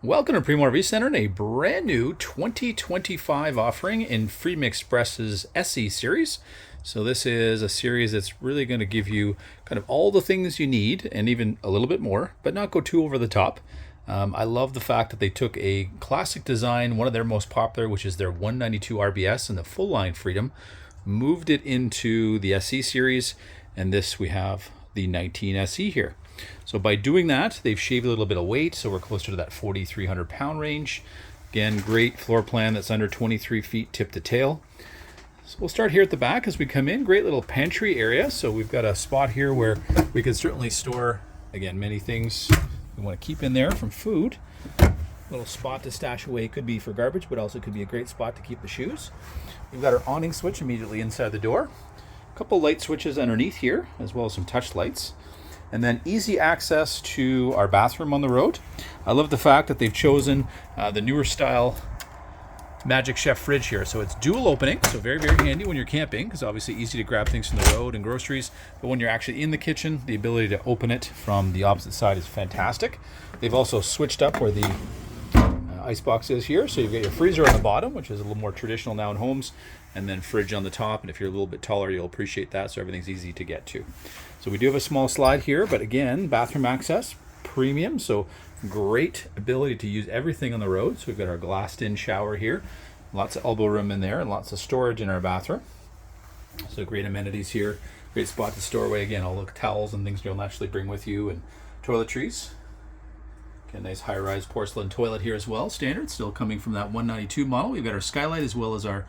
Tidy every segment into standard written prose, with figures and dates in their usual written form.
Welcome to Primo RV Center and a brand new 2025 offering in Freedom Express's SE series. So this is a series that's really going to give you kind of all the things you need and even a little bit more, but not go too over the top. I love the fact that they took a classic design, one of their most popular, which is their 192 RBS and the full line Freedom, moved it into the SE series, and this we have the 19 SE here. So by doing that, they've shaved a little bit of weight, so we're closer to that 4,300 pound range. Again, great floor plan that's under 23 feet tip to tail. So we'll start here at the back as we come in. Great little pantry area. So we've got a spot here where we can certainly store, again, many things we want to keep in there from food. Little spot to stash away, could be for garbage, but also could be a great spot to keep the shoes. We've got our awning switch immediately inside the door. A couple light switches underneath here, as well as some touch lights. And then easy access to our bathroom on the road. I love the fact that they've chosen the newer style Magic Chef fridge here. So it's dual opening, so very, very handy when you're camping, because obviously easy to grab things from the road and groceries. But when you're actually in the kitchen, the ability to open it from the opposite side is fantastic. They've also switched up where the ice box is here. So you've got your freezer on the bottom, which is a little more traditional now in homes, and then fridge on the top. And if you're a little bit taller, you'll appreciate that. So everything's easy to get to. So we do have a small slide here, but again, bathroom access, premium. So great ability to use everything on the road. So we've got our glassed-in shower here, lots of elbow room in there, and lots of storage in our bathroom. So great amenities here. Great spot to store away, again, all the towels and things you'll naturally bring with you, and toiletries. Again, nice high-rise porcelain toilet here as well, standard, still coming from that 192 model. We've got our skylight as well as our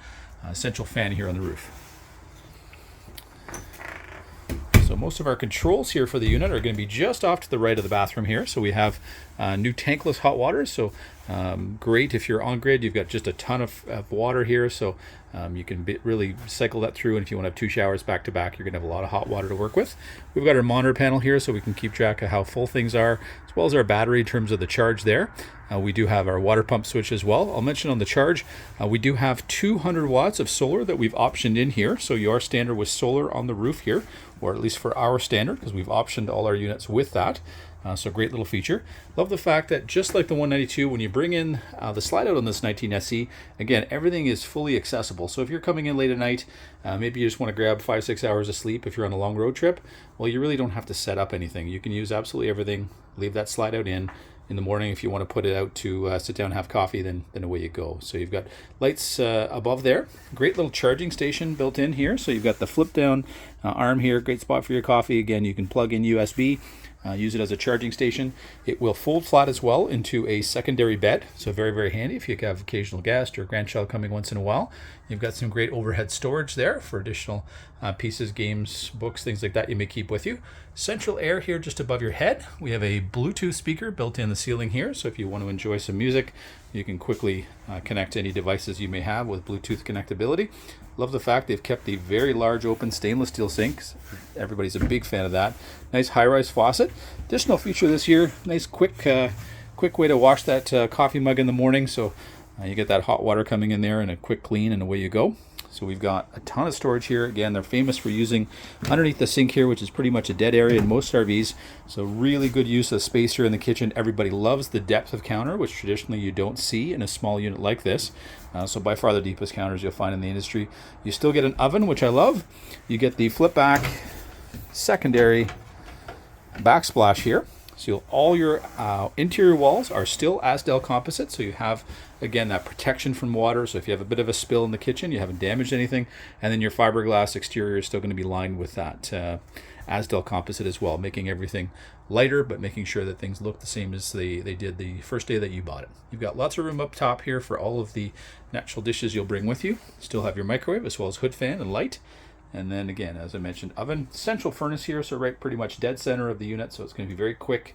central fan here on the roof. So most of our controls here for the unit are going to be just off to the right of the bathroom here. So we have new tankless hot water. So great if you're on grid, you've got just a ton of water here. So you can really cycle that through. And if you want to have 2 showers back to back, you're going to have a lot of hot water to work with. We've got our monitor panel here so we can keep track of how full things are, as well as our battery in terms of the charge there. We do have our water pump switch as well. I'll mention on the charge, we do have 200 watts of solar that we've optioned in here. So you are standard with solar on the roof here, or at least for our standard, because we've optioned all our units with that. So great little feature. Love the fact that just like the 192, when you bring in the slide out on this 19 SE, again, everything is fully accessible. So if you're coming in late at night, maybe you just want to grab 5-6 hours of sleep if you're on a long road trip, well, you really don't have to set up anything. You can use absolutely everything, leave that slide out in the morning. If you want to put it out to sit down and have coffee, then away you go. So you've got lights above there. Great little charging station built in here. So you've got the flip down arm here. Great spot for your coffee. Again, you can plug in USB. Use it as a charging station. It will fold flat as well into a secondary bed, so very, very handy if you have occasional guest or grandchild coming once in a while. You've got some great overhead storage there for additional pieces, games, books, things like that you may keep with you. Central air here just above your head. We have a Bluetooth speaker built in the ceiling here, so if you want to enjoy some music, you can quickly connect any devices you may have with Bluetooth connectability. Love the fact they've kept the very large open stainless steel sinks. Everybody's a big fan of that. Nice high-rise faucet. Additional feature this year, nice quick way to wash that coffee mug in the morning. So you get that hot water coming in there and a quick clean and away you go. So we've got a ton of storage here. Again, they're famous for using underneath the sink here, which is pretty much a dead area in most RVs. So really good use of space here in the kitchen. Everybody loves the depth of counter, which traditionally you don't see in a small unit like this. So by far the deepest counters you'll find in the industry. You still get an oven, which I love. You get the flip back secondary backsplash here. So all your interior walls are still Azdel composite, so you have, again, that protection from water. So if you have a bit of a spill in the kitchen, you haven't damaged anything. And then your fiberglass exterior is still going to be lined with that Azdel composite as well, making everything lighter, but making sure that things look the same as they did the first day that you bought it. You've got lots of room up top here for all of the natural dishes you'll bring with you. Still have your microwave as well as hood fan and light. And then again, as I mentioned, oven, central furnace here, so right pretty much dead center of the unit, so it's going to be very quick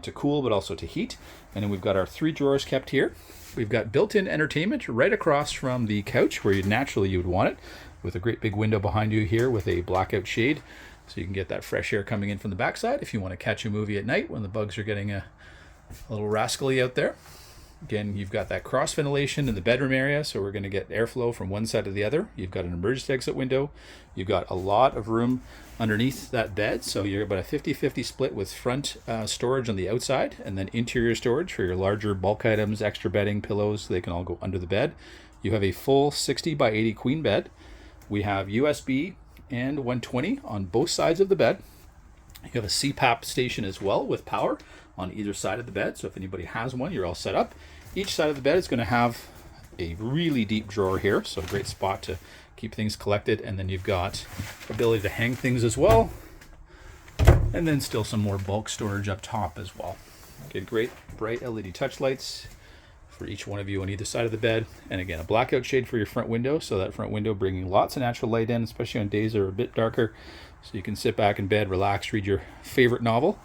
to cool, but also to heat. And then we've got our 3 drawers kept here. We've got built-in entertainment right across from the couch where you would want it, with a great big window behind you here with a blackout shade, so you can get that fresh air coming in from the backside if you want to catch a movie at night when the bugs are getting a little rascally out there. Again, you've got that cross ventilation in the bedroom area, so we're going to get airflow from one side to the other. You've got an emergency exit window. You've got a lot of room underneath that bed, so you're about a 50-50 split with front storage on the outside and then interior storage for your larger bulk items, extra bedding, pillows. They can all go under the bed. You have a full 60 by 80 queen bed. We have USB and 120 on both sides of the bed. You have a CPAP station as well with power on either side of the bed, so if anybody has one, you're all set up. Each side of the bed is going to have a really deep drawer here, so a great spot to keep things collected. And then you've got ability to hang things as well, and then still some more bulk storage up top as well. Okay, great bright LED touch lights for each one of you on either side of the bed, and again a blackout shade for your front window, so that front window bringing lots of natural light in, especially on days that are a bit darker, so you can sit back in bed, relax, read your favorite novel,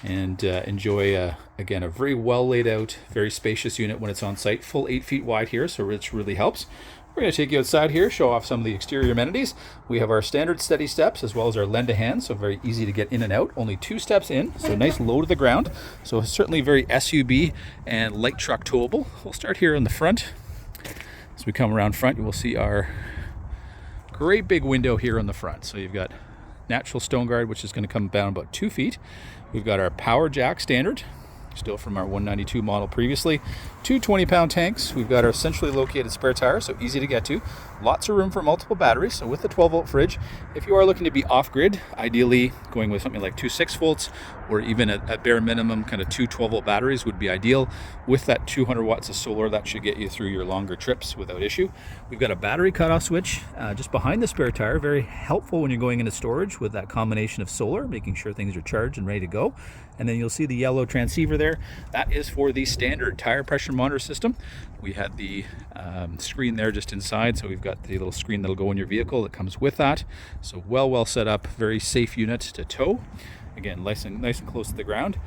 and enjoy, again, a very well laid out, very spacious unit when it's on site. Full 8 feet wide here, so which really helps. We're going to take you outside here, show off some of the exterior amenities. We have our standard steady steps as well as our lend a hand, so very easy to get in and out. Only 2 steps in, so nice low to the ground. So certainly very SUV and light truck towable. We'll start here in the front. As we come around front, you will see our great big window here on the front. So you've got natural stone guard, which is going to come down about 2 feet. We've got our power jack standard, still from our 192 model previously. 2 20-pound tanks. We've got our centrally located spare tire, so easy to get to. Lots of room for multiple batteries. So with the 12-volt fridge, if you are looking to be off-grid, ideally going with something like 2 6-volts or even a bare minimum kind of 2 12-volt batteries would be ideal. With that 200 watts of solar, that should get you through your longer trips without issue. We've got a battery cutoff switch just behind the spare tire. Very helpful when you're going into storage with that combination of solar, making sure things are charged and ready to go. And then you'll see the yellow transceiver there. That is for the standard tire pressure monitor system. We had the screen there just inside, so we've got the little screen that'll go in your vehicle that comes with that. So well set up, very safe unit to tow. Again, nice and close to the ground.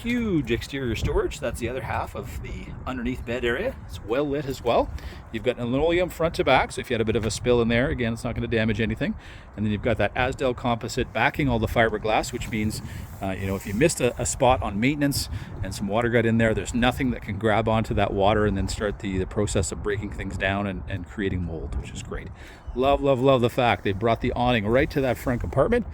Huge exterior storage. That's the other half of the underneath bed area. It's well lit as well. You've got an linoleum front to back, so if you had a bit of a spill in there, again, it's not going to damage anything. And then you've got that Azdel composite backing all the fiberglass, which means, if you missed a spot on maintenance and some water got in there, there's nothing that can grab onto that water and then start the process of breaking things down and creating mold, which is great. Love the fact they brought the awning right to that front compartment,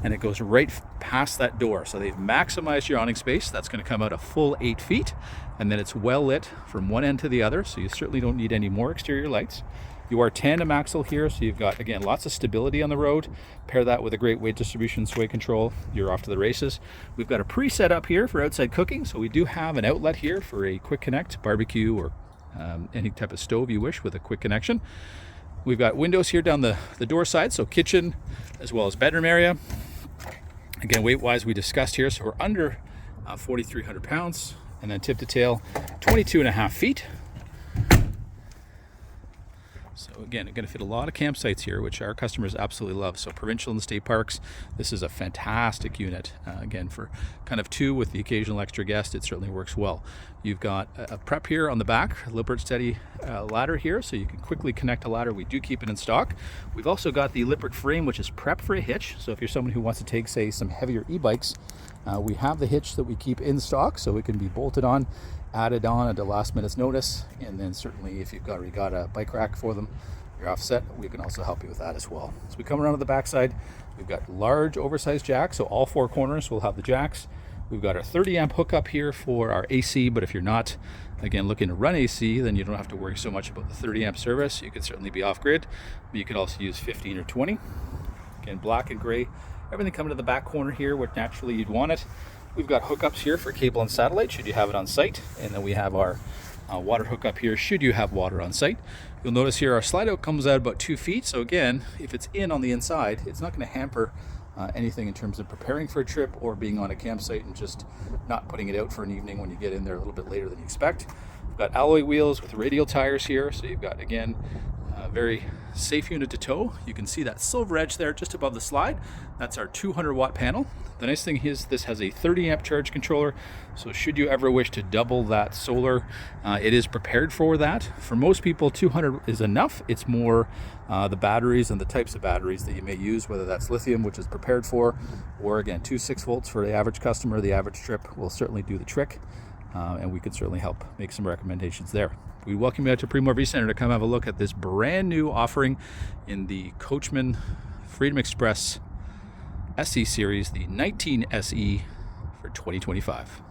and it goes right past that door. So they've maximized your awning space. That's going to come out a full 8 feet, and then it's well lit from one end to the other, so you certainly don't need any more exterior lights. You are tandem axle here, so you've got, again, lots of stability on the road. Pair that with a great weight distribution, sway control, you're off to the races. We've got a preset up here for outside cooking, so we do have an outlet here for a quick connect, barbecue, or any type of stove you wish with a quick connection. We've got windows here down the door side, so kitchen as well as bedroom area. Again, weight-wise, we discussed here, so we're under 4,300 pounds, and then tip to tail, 22.5 feet. So again, it's going to fit a lot of campsites here, which our customers absolutely love. So provincial and state parks, this is a fantastic unit. Again, for kind of 2 with the occasional extra guest, it certainly works well. You've got a prep here on the back, Lippert Steady ladder here, so you can quickly connect a ladder. We do keep it in stock. We've also got the Lippert frame, which is prep for a hitch. So if you're someone who wants to take, say, some heavier e-bikes, we have the hitch that we keep in stock, so it can be bolted on, added on at the last minute's notice. And then certainly if you've already got a bike rack for them, you're offset, we can also help you with that as well. So we come around to the backside, we've got large oversized jacks, so all 4 corners will have the jacks. We've got our 30 amp hookup here for our AC, but if you're not, again, looking to run AC, then you don't have to worry so much about the 30 amp service. You could certainly be off grid, but you could also use 15 or 20. Again, black and gray, everything coming to the back corner here, where naturally you'd want it. We've got hookups here for cable and satellite, should you have it on site. And then we have our water hookup here, should you have water on site. You'll notice here our slide out comes out about 2 feet. So again, if it's in on the inside, it's not going to hamper anything in terms of preparing for a trip or being on a campsite and just not putting it out for an evening when you get in there a little bit later than you expect. We've got alloy wheels with radial tires here. So you've got, again, a very safe unit to tow. You can see that silver edge there just above the slide. That's our 200 watt panel. The nice thing is this has a 30 amp charge controller, so should you ever wish to double that solar, it is prepared for that. For most people, 200 is enough. It's more the batteries and the types of batteries that you may use, whether that's lithium, which is prepared for, or again 2 6-volts for the average customer. The average trip will certainly do the trick. and we could certainly help make some recommendations there. We welcome you out to Primo RV Center to come have a look at this brand new offering in the Coachman Freedom Express SE Series, the 19 SE for 2025.